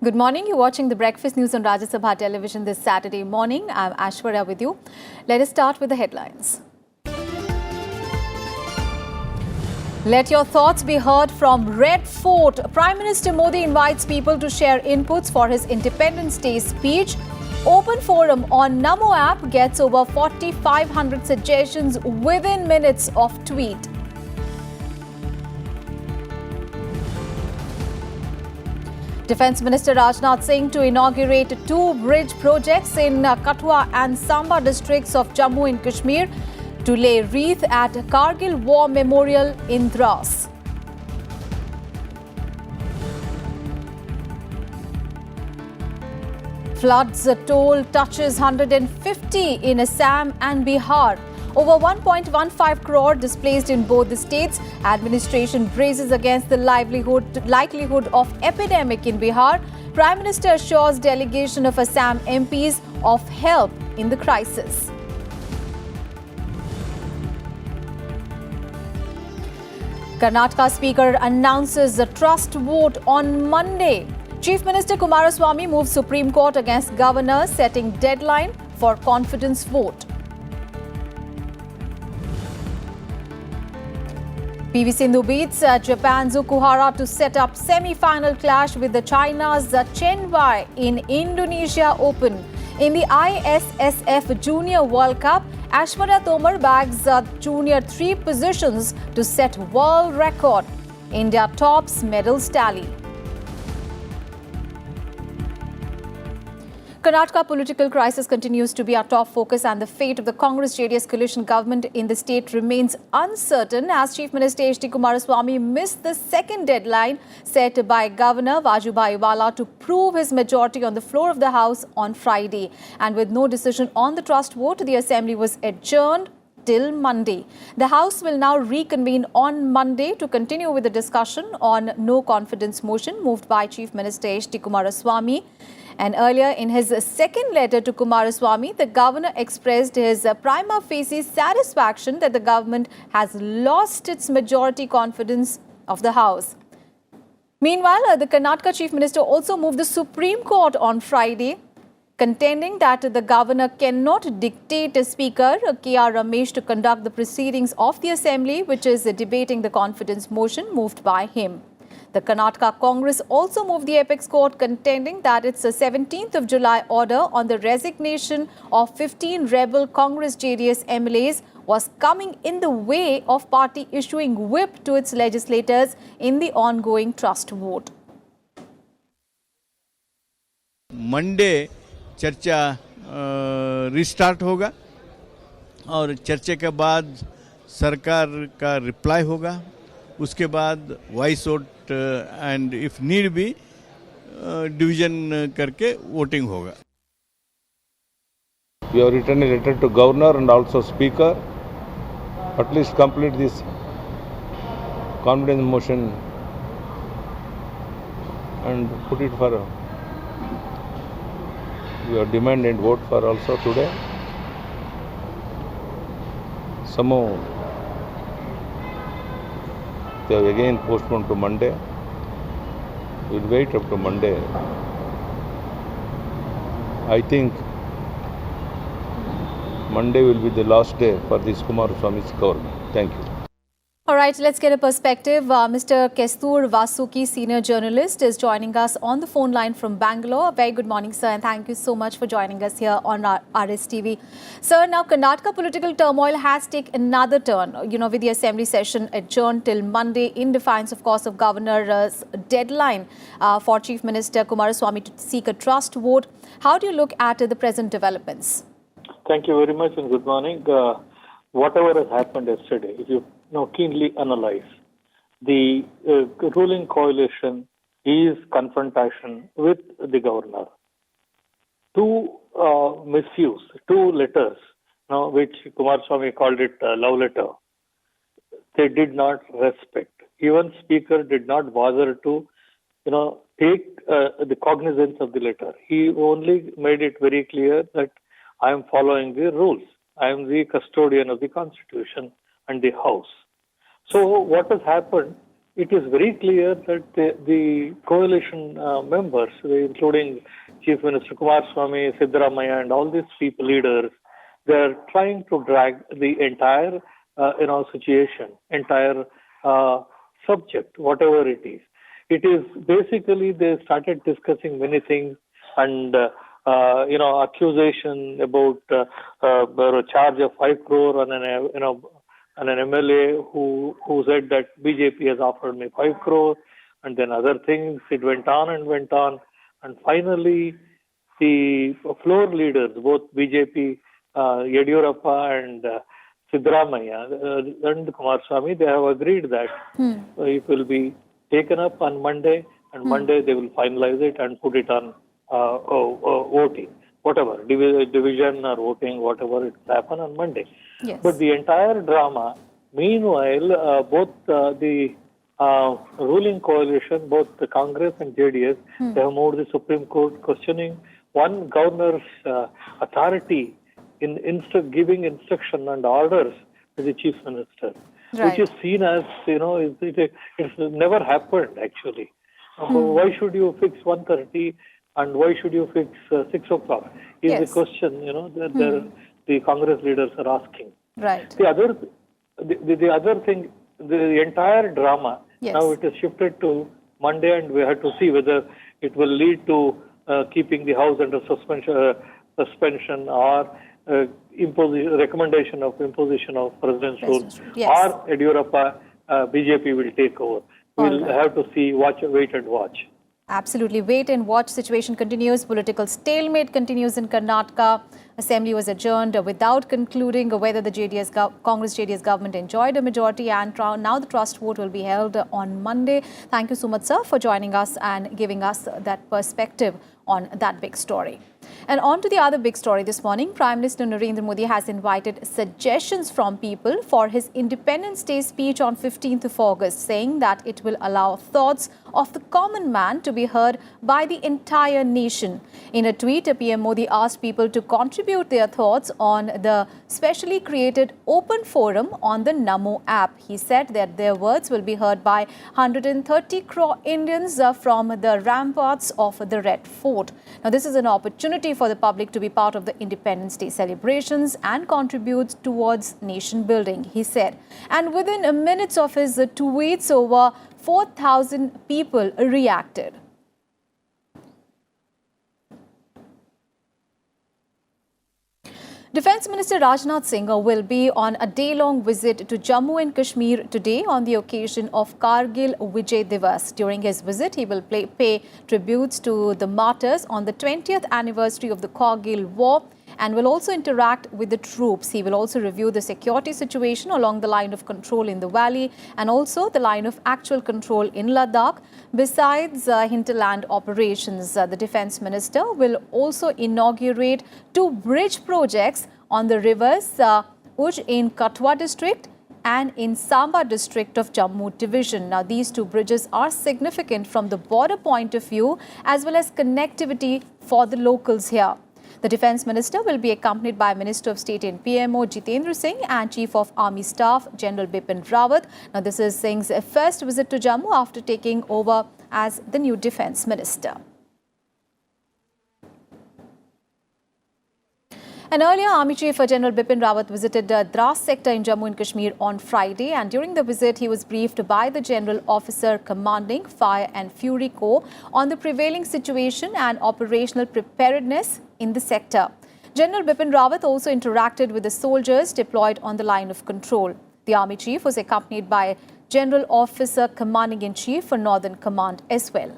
Good morning. You're watching the Breakfast News on Rajya Sabha television this Saturday morning. I'm Ashwarya with you. Let us start with the headlines. Let your thoughts be heard from Red Fort. Prime Minister Modi invites people to share inputs for his Independence Day speech. Open forum on Namo app gets over 4,500 suggestions within minutes of tweet. Defence Minister Rajnath Singh to inaugurate two bridge projects in Kathua and Samba districts of Jammu and Kashmir to lay wreath at Kargil War Memorial in Dras. Floods toll touches 150 in Assam and Bihar. Over 1.15 crore displaced in both the states. Administration braces against the likelihood of epidemic in Bihar. Prime Minister assures delegation of Assam MPs of help in the crisis. Karnataka Speaker announces the trust vote on Monday. Chief Minister Kumaraswamy moves Supreme Court against Governor, setting deadline for confidence vote. PV Sindhu beats Japan's Okuhara to set up semi-final clash with the China's Chen Wei in Indonesia Open. In the ISSF Junior World Cup, Aishwarya Tomar bags Junior 3 positions to set world record. India tops medals tally. Karnataka political crisis continues to be our top focus, and the fate of the Congress-JDS coalition government in the state remains uncertain as Chief Minister H.D. Kumaraswamy missed the second deadline set by Governor Vajubhai Wala to prove his majority on the floor of the House on Friday. And with no decision on the trust vote, the Assembly was adjourned till Monday. The House will now reconvene on Monday to continue with the discussion on no confidence motion moved by Chief Minister H.D. Kumaraswamy. And earlier in his second letter to Kumaraswamy, the governor expressed his prima facie satisfaction that the government has lost its majority confidence of the House. Meanwhile, the Karnataka Chief Minister also moved the Supreme Court on Friday, contending that the governor cannot dictate a Speaker, K.R. Ramesh, to conduct the proceedings of the Assembly, which is debating the confidence motion moved by him. The Karnataka Congress also moved the Apex Court, contending that its 17th of July order on the resignation of 15 rebel Congress-JDS MLAs was coming in the way of party issuing whip to its legislators in the ongoing trust vote. Monday, चर्चा restart होगा और चर्चा के बाद सरकार का reply होगा. उसके बाद voice vote and if need भी डिवीजन करके वोटिंग होगा. We have written a letter to Governor and also Speaker. At least complete this confidence motion and put it for. We have demanded vote for also today. Somehow they have again postponed to Monday. We will wait up to Monday. I think Monday will be the last day for this Kumaraswamy's government. Thank you. All right, let's get a perspective. Mr. Kester Vasuki, senior journalist, is joining us on the phone line from Bangalore. Very good morning, sir, and thank you so much for joining us here on our RSTV. Sir, now Karnataka political turmoil has taken another turn, with the Assembly session adjourned till Monday in defiance, of course, of Governor's deadline for Chief Minister Kumaraswamy to seek a trust vote. How do you look at the present developments? Thank you very much and good morning. Whatever has happened yesterday, if you keenly analyze, the ruling coalition is confrontation with the governor. Two misuse, two letters, which Kumaraswamy called it love letter, they did not respect. Even Speaker did not bother to, take the cognizance of the letter. He only made it very clear that I am following the rules. I am the custodian of the Constitution and the House. So what has happened, it is very clear that the coalition members, including Chief Minister Kumaraswamy, Siddaramaiah, and all these people leaders, they are trying to drag the entire situation, entire subject, whatever it is. It is basically they started discussing many things and accusation about a charge of 5 crore on an MLA who said that BJP has offered me 5 crore, and then other things. It went on, and finally the floor leaders, both BJP, Yediyurappa and Siddaramaiah and Kumaraswamy, they have agreed that it will be taken up on Monday, and Monday they will finalize it and put it on voting, whatever, division or voting, whatever it will happen on Monday. Yes. But the entire drama, meanwhile, both the ruling coalition, both the Congress and JDS, they have moved the Supreme Court questioning one governor's authority in giving instruction and orders to the Chief Minister, Right. which is seen as, it's never happened actually. Why should you fix 1:30 and why should you fix 6 o'clock? Is Yes. the question, that the Congress leaders are asking. Right. The other thing, the entire drama, Yes. now it is shifted to Monday, and we have to see whether it will lead to keeping the House under suspension or recommendation of imposition of president's rule, Yes. or Yediyurappa, BJP will take over. We'll All right. have to see, wait and watch. Absolutely. Wait and watch situation continues. Political stalemate continues in Karnataka. Assembly was adjourned without concluding whether the Congress-JDS government enjoyed a majority, and now the trust vote will be held on Monday. Thank you so much, sir, for joining us and giving us that perspective on that big story. And on to the other big story this morning. Prime Minister Narendra Modi has invited suggestions from people for his Independence Day speech on 15th of August, saying that it will allow thoughts of the common man to be heard by the entire nation. In a tweet, PM Modi asked people to contribute their thoughts on the specially created open forum on the Namo app. He said that their words will be heard by 130 crore Indians from the ramparts of the Red Fort. Now, this is an opportunity for the public to be part of the Independence Day celebrations and contribute towards nation building, he said. And within minutes of his tweets, over 4,000 people reacted. Defence Minister Rajnath Singha will be on a day-long visit to Jammu and Kashmir today on the occasion of Kargil Vijay Divas. During his visit, he will pay tributes to the martyrs on the 20th anniversary of the Kargil War and will also interact with the troops. He will also review the security situation along the line of control in the valley and also the line of actual control in Ladakh. Besides hinterland operations, the Defence Minister will also inaugurate 2 bridge projects on the rivers Uj in Katwa district and in Samba district of Jammu division. Now, these 2 bridges are significant from the border point of view as well as connectivity for the locals here. The Defence Minister will be accompanied by Minister of State in PMO Jitendra Singh and Chief of Army Staff General Bipin Rawat. Now, this is Singh's first visit to Jammu after taking over as the new Defence Minister. And earlier, Army Chief General Bipin Rawat visited Dras sector in Jammu and Kashmir on Friday, and during the visit, he was briefed by the General Officer commanding Fire and Fury Corps on the prevailing situation and operational preparedness in the sector. General Bipin Rawat also interacted with the soldiers deployed on the line of control. The Army Chief was accompanied by General Officer Commanding-in-Chief for Northern Command as well.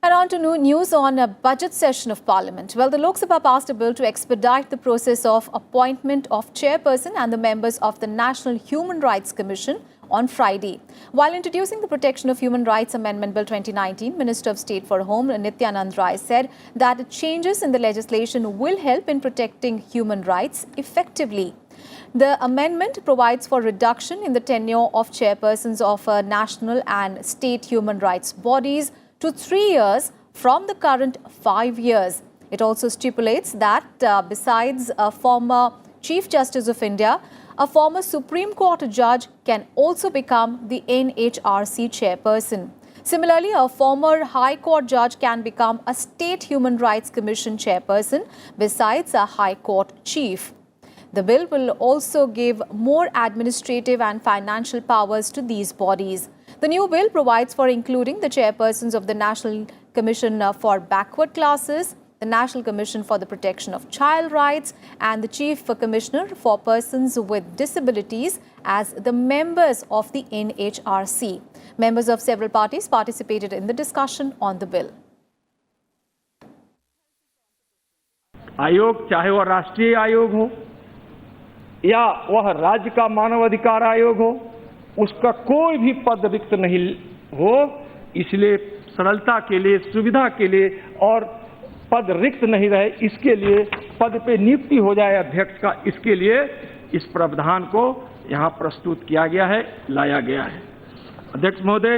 And on to new news on a budget session of Parliament. Well, the Lok Sabha passed a bill to expedite the process of appointment of chairperson and the members of the National Human Rights Commission on Friday. While introducing the Protection of Human Rights Amendment Bill 2019, Minister of State for Home Nityanand Rai said that changes in the legislation will help in protecting human rights effectively. The amendment provides for reduction in the tenure of chairpersons of national and state human rights bodies to 3 years from the current 5 years. It also stipulates that besides former Chief Justice of India, a former Supreme Court judge can also become the NHRC chairperson. Similarly, a former High Court judge can become a State Human Rights Commission chairperson besides a High Court chief. The bill will also give more administrative and financial powers to these bodies. The new bill provides for including the chairpersons of the National Commission for Backward Classes, the National Commission for the Protection of Child Rights, and the Chief Commissioner for Persons with Disabilities as the members of the NHRC. Members of several parties participated in the discussion on the bill. आयोग चाहे वह राष्ट्रीय आयोग हो या वह राज्य का मानव अधिकार आयोग हो, उसका कोई भी पद रिक्त नहीं हो, इसलिए सरलता के लिए, सुविधा के लिए और पद रिक्त नहीं रहे, इसके लिए पद पे नियुक्ति हो जाए अध्यक्ष का, इसके लिए इस प्रावधान को यहाँ प्रस्तुत किया गया है, लाया गया है। अध्यक्ष महोदय,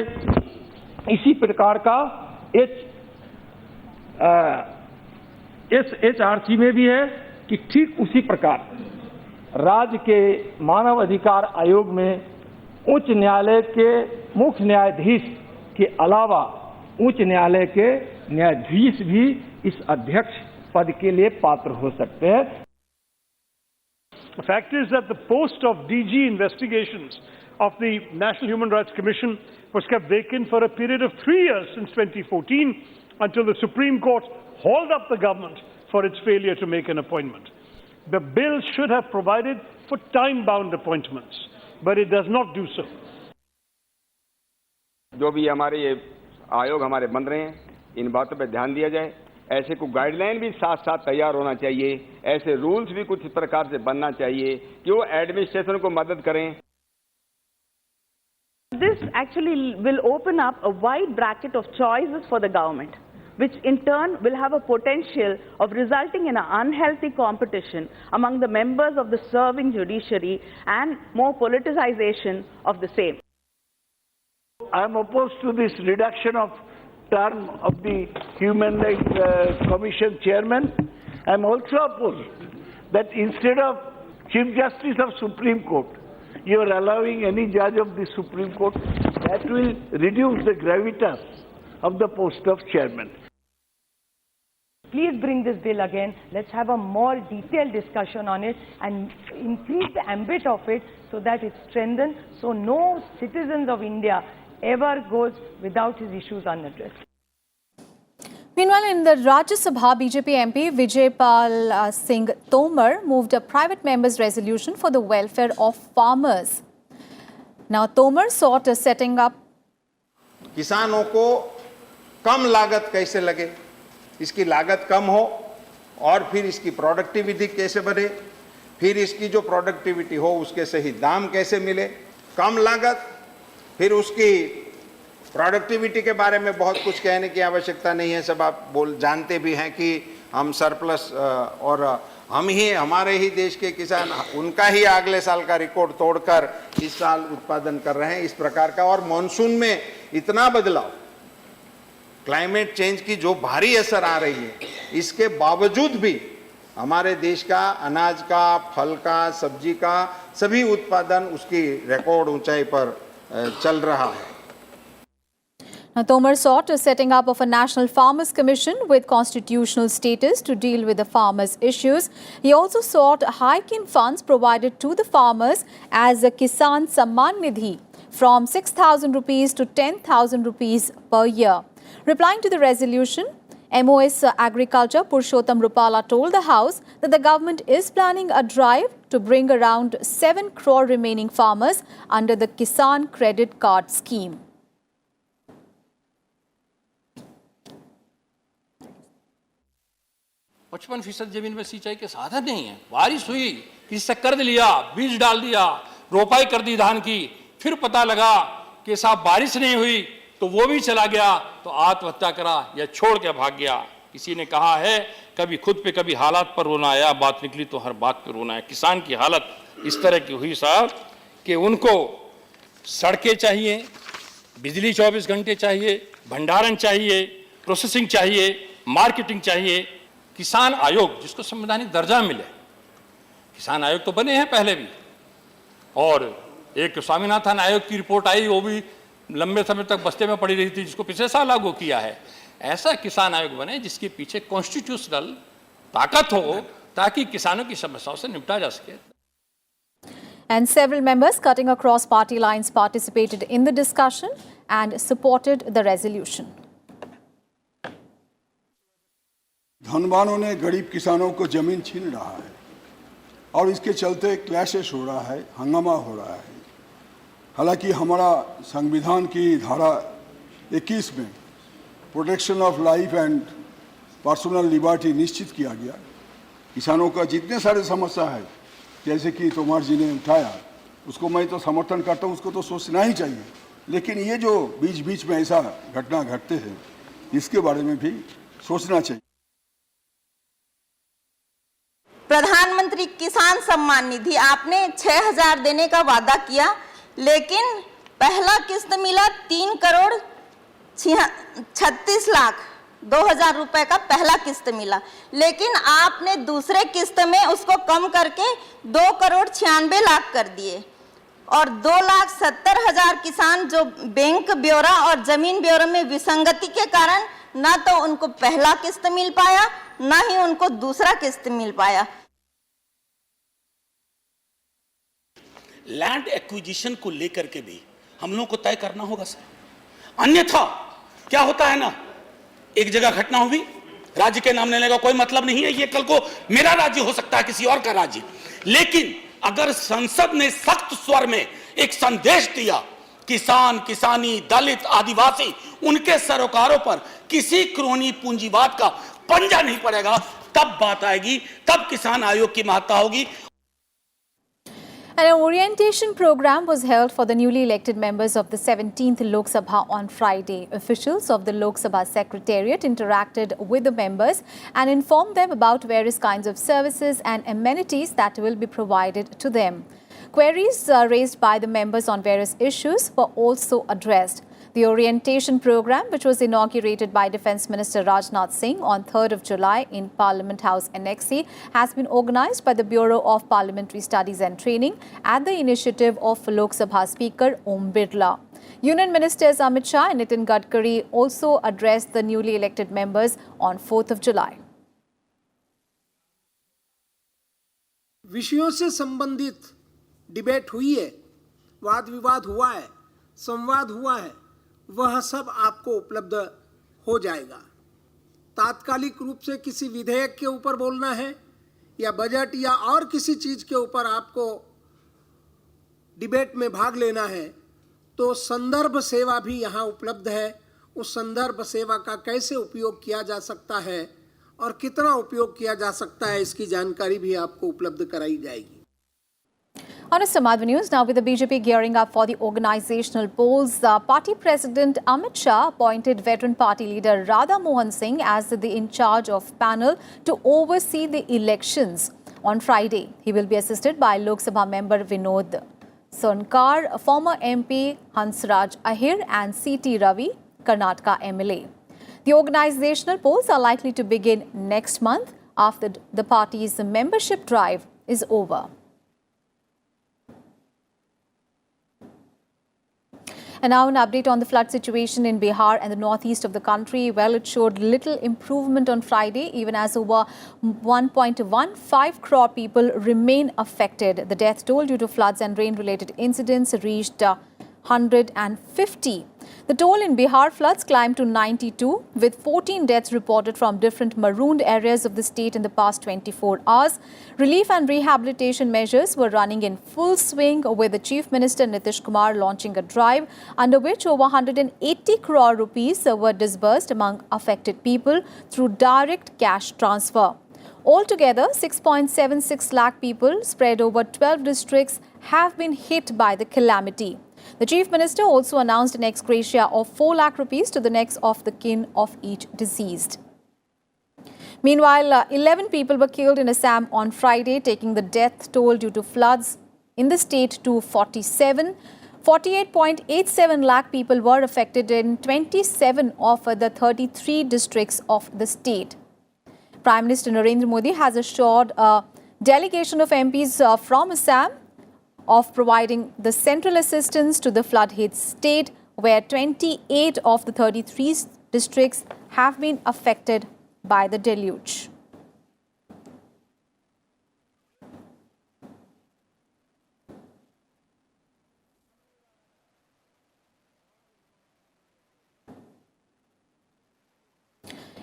इसी प्रकार का एचआरसी में भी है कि ठीक उसी प्रकार राज्य के मानव अधिकार आयोग में उच्च न्यायालय के मुख्य न्यायाधीश के अलावा उच्च न्यायालय के न्यायाधीश भी इस अध्यक्ष पद के लिए पात्र हो सकते हैं। The fact is that the post of DG investigations of the National Human Rights Commission was kept vacant for a period of 3 years since 2014 until the Supreme Court hauled up the government for its failure to make an appointment. The bill should have provided for time-bound appointments, but it does not do so. जो भी हमारे ये आयोग हमारे बन रहे हैं, इन बातों पर ध्यान दिया जाए। ऐसे को गाइडलाइन भी साथ साथ तैयार होना चाहिए, ऐसे रूल्स भी कुछ प्रकार से बनना चाहिए कि वो एडमिनिस्ट्रेशन को मदद करें। This actually will open up a wide bracket of choices for the government, which in turn will have a potential of resulting in an unhealthy competition among the members of the serving judiciary and more politicization of the same. I am opposed to this reduction of term of the Human Rights Commission chairman. I am also opposed that instead of Chief Justice of Supreme Court, you are allowing any judge of the Supreme Court. That will reduce the gravitas of the post of chairman. Please bring this bill again. Let's have a more detailed discussion on it and increase the ambit of it so that it's strengthened, so no citizens of India ever goes without his issues unaddressed. Meanwhile, in the Rajya Sabha, BJP MP Vijaypal Singh Tomar moved a private member's resolution for the welfare of farmers. Now, Tomar sought a setting up. किसानों को कम लागत कैसे लगे, इसकी लागत कम हो और फिर इसकी प्रोडक्टिविटी कैसे बढ़े, फिर इसकी जो प्रोडक्टिविटी हो उसके सही दाम कैसे मिले, कम लागत, फिर उसकी प्रोडक्टिविटी के बारे में बहुत कुछ कहने की आवश्यकता नहीं है। सब आप जानते भी हैं कि हम सरप्लस और हम ही हमारे ही देश के किसान उनका ही अगले साल का रिकॉर्ड तोड़कर इस साल उत्पादन कर रहे हैं इस प्रकार का। और मॉनसून में इतना बदलाव, क्लाइमेट चेंज की जो भारी असर आ रही है, इसके बावजूद भी हमारे देश का अनाज का, फल का, सब्जी का सभी उत्पादन उसकी रिकॉर्ड ऊंचाई पर चल रहा है। Now, Tomar sought a setting up of a National Farmers Commission with constitutional status to deal with the farmers' issues. He also sought a hike in funds provided to the farmers as a Kisan Samman Nidhi from 6,000 rupees to 10,000 rupees per year. Replying to the resolution, MOS Agriculture Purushottam Rupala told the House that the government is planning a drive to bring around 7 crore remaining farmers under the Kisan Credit Card scheme. पचपन % जमीन में सिंचाई के साधन नहीं है। बारिश हुई, किसी से कर्ज लिया, बीज डाल दिया, रोपाई कर दी धान की, फिर पता लगा कि साहब बारिश नहीं हुई तो वो भी चला गया, तो आत्महत्या करा या छोड़ के भाग गया। किसी ने कहा है कभी खुद पे कभी हालात पर रोना आया, बात निकली तो हर बात पे रोना है। किसान की हालत इस तरह की हुई साहब कि उनको सड़कें चाहिए, बिजली 24 घंटे चाहिए, भंडारण चाहिए, प्रोसेसिंग चाहिए, मार्केटिंग चाहिए। किसान आयोग जिसको संवैधानिक दर्जा मिले, किसान आयोग तो बने हैं पहले भी, और एक स्वामीनाथन आयोग की रिपोर्ट आई, वो भी लंबे समय तक बस्ते में पड़ी रही थी, जिसको पिछले साल लागू किया है। ऐसा किसान आयोग बने जिसके पीछे कॉन्स्टिट्यूशनल ताकत हो, ताकि किसानों की समस्याओं से निपटा जा सके। And several members cutting across party lines participated in the discussion and supported the resolution. धनवानों ने गरीब किसानों को जमीन छीन रहा है और इसके चलते क्लैशेस हो रहा है, हंगामा हो रहा है। हालांकि हमारा संविधान की धारा 21 में protection of life and personal liberty निश्चित किया गया। किसानों का जितने सारे समस्या है, जैसे कि तोमर जी ने उठाया, उसको मैं तो समर्थन करता हूँ, उसको तो सोचना ही चाहिए। लेकिन ये जो बीच बीच में ऐसा घटना घटते हैं, इसके बारे में भी सोचना चाहिए। प्रधानमंत्री किसान सम्मान निधि आपने 6,000 देने का वादा किया, लेकिन पहला किस्त मिला 3,36,02,000 रुपए का पहला किस्त मिला, लेकिन आपने दूसरे किस्त में उसको कम करके 2,96,00,000 कर दिए, और 2,70,000 किसान जो बैंक ब्यौरा और जमीन ब्यौरा में विसंगति के कारण ना तो उनको पहला किस्त मिल पाया, ना ही उनको दूसरा किस्त मिल पाया। लैंड एक्विजिशन को लेकर के भी हम लोगों को तय करना होगा सर, अन्यथा क्या होता है ना, एक जगह घटना हुई, राज्य के नाम लेने का कोई मतलब नहीं है, ये कल को मेरा राज्य हो सकता है, किसी और का राज्य। लेकिन अगर संसद ने सख्त स्वर में एक संदेश दिया, किसान, किसानी, दलित, आदिवासी, उनके सरोकारों पर किसी क्रोनी पूंजीवाद का पंजा नहीं पड़ेगा, तब बात आएगी, तब किसान आयोग की महत्ता होगी। An orientation program was held for the newly elected members of the 17th Lok Sabha on Friday. Officials of the Lok Sabha Secretariat interacted with the members and informed them about various kinds of services and amenities that will be provided to them. Queries raised by the members on various issues were also addressed. The orientation program, which was inaugurated by Defence Minister Rajnath Singh on 3rd of July in Parliament House Annexe, has been organised by the Bureau of Parliamentary Studies and Training at the initiative of Lok Sabha Speaker Om Birla. Union Ministers Amit Shah and Nitin Gadkari also addressed the newly elected members on 4th of July. विषयों से संबंधित debate हुई है, वाद विवाद हुआ है, संवाद हुआ है, वह सब आपको उपलब्ध हो जाएगा। तात्कालिक रूप से किसी विधेयक के ऊपर बोलना है या बजट या और किसी चीज के ऊपर आपको डिबेट में भाग लेना है, तो संदर्भ सेवा भी यहाँ उपलब्ध है। उस संदर्भ सेवा का कैसे उपयोग किया जा सकता है और कितना उपयोग किया जा सकता है, इसकी जानकारी भी आपको उपलब्ध कराई जाएगी। On a Samadhi News, now with the BJP gearing up for the organizational polls, party president Amit Shah appointed veteran party leader Radha Mohan Singh as the in charge of panel to oversee the elections. On Friday, he will be assisted by Lok Sabha member Vinod Sonkar, former MP Hansraj Ahir and C.T. Ravi, Karnataka MLA. The organizational polls are likely to begin next month after the party's membership drive is over. And now an update on the flood situation in Bihar and the northeast of the country. Well, it showed little improvement on Friday, even as over 1.15 crore people remain affected. The death toll due to floods and rain-related incidents reached 150. The toll in Bihar floods climbed to 92, with 14 deaths reported from different marooned areas of the state in the past 24 hours. Relief and rehabilitation measures were running in full swing, with the Chief Minister Nitish Kumar launching a drive under which over 180 crore rupees were disbursed among affected people through direct cash transfer. Altogether, 6.76 lakh people spread over 12 districts have been hit by the calamity. The Chief Minister also announced an ex gratia of 4 lakh rupees to the next of the kin of each deceased. Meanwhile, 11 people were killed in Assam on Friday, taking the death toll due to floods in the state to 47. 48.87 lakh people were affected in 27 of the 33 districts of the state. Prime Minister Narendra Modi has assured a delegation of MPs from Assam of providing the central assistance to the flood-hit state, where 28 of the 33 districts have been affected by the deluge.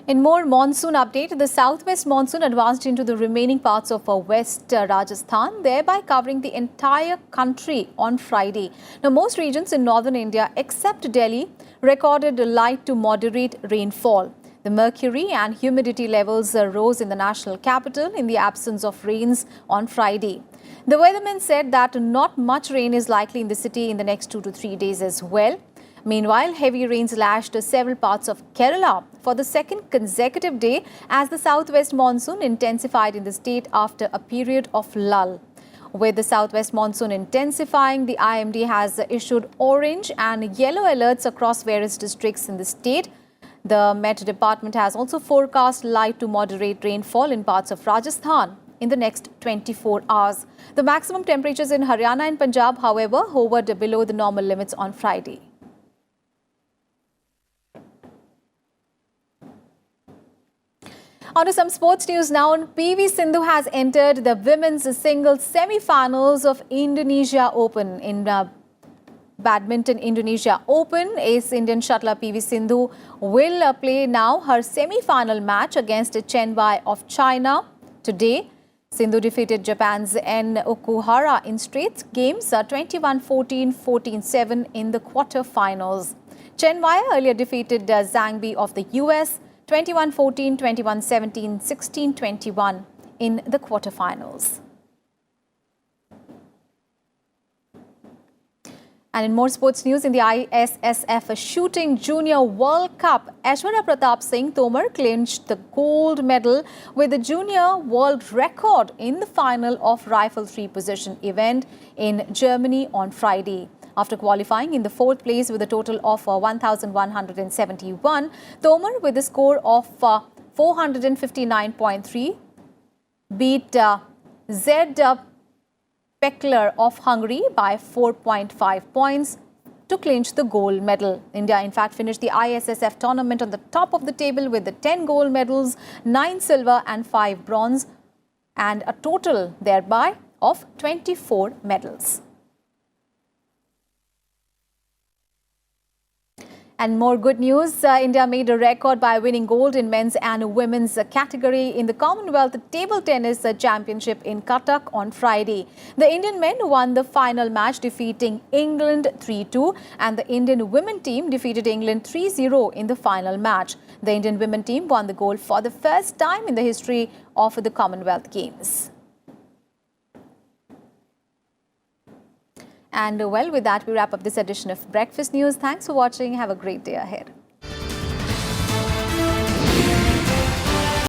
In more monsoon update, the southwest monsoon advanced into the remaining parts of West Rajasthan, thereby covering the entire country on Friday. Now, most regions in northern India, except Delhi, recorded light to moderate rainfall. The mercury and humidity levels rose in the national capital in the absence of rains on Friday. The weathermen said that not much rain is likely in the city in the next 2 to 3 days as well. Meanwhile, heavy rains lashed several parts of Kerala for the second consecutive day as the southwest monsoon intensified in the state after a period of lull. With the southwest monsoon intensifying, the IMD has issued orange and yellow alerts across various districts in the state. The Met Department has also forecast light to moderate rainfall in parts of Rajasthan in the next 24 hours. The maximum temperatures in Haryana and Punjab, however, hovered below the normal limits on Friday. On to some sports news now. PV Sindhu has entered the women's singles semi-finals of Indonesia Open. In Badminton Indonesia Open, ace Indian shuttler PV Sindhu will play now her semi-final match against Chen Wei of China today. Sindhu defeated Japan's En Okuhara in straight games 21-14, 14-7 in the quarter-finals. Chen Wei earlier defeated Zhang Bi of the US 21-14, 21-17, 16-21 in the quarterfinals. And in more sports news, in the ISSF Shooting Junior World Cup, Aishwarya Pratap Singh Tomar clinched the gold medal with the junior world record in the final of rifle 3 position event in Germany on Friday. After qualifying in the 4th place with a total of 1,171, Tomar, with a score of 459.3, beat Z. Pekler of Hungary by 4.5 points to clinch the gold medal. India, in fact, finished the ISSF tournament on the top of the table with the 10 gold medals, 9 silver and 5 bronze, and a total thereby of 24 medals. And more good news, India made a record by winning gold in men's and women's category in the Commonwealth Table Tennis Championship in Cuttack on Friday. The Indian men won the final match, defeating England 3-2, and the Indian women team defeated England 3-0 in the final match. The Indian women team won the gold for the first time in the history of the Commonwealth Games. And well, with that, we wrap up this edition of Breakfast News. Thanks for watching. Have a great day ahead.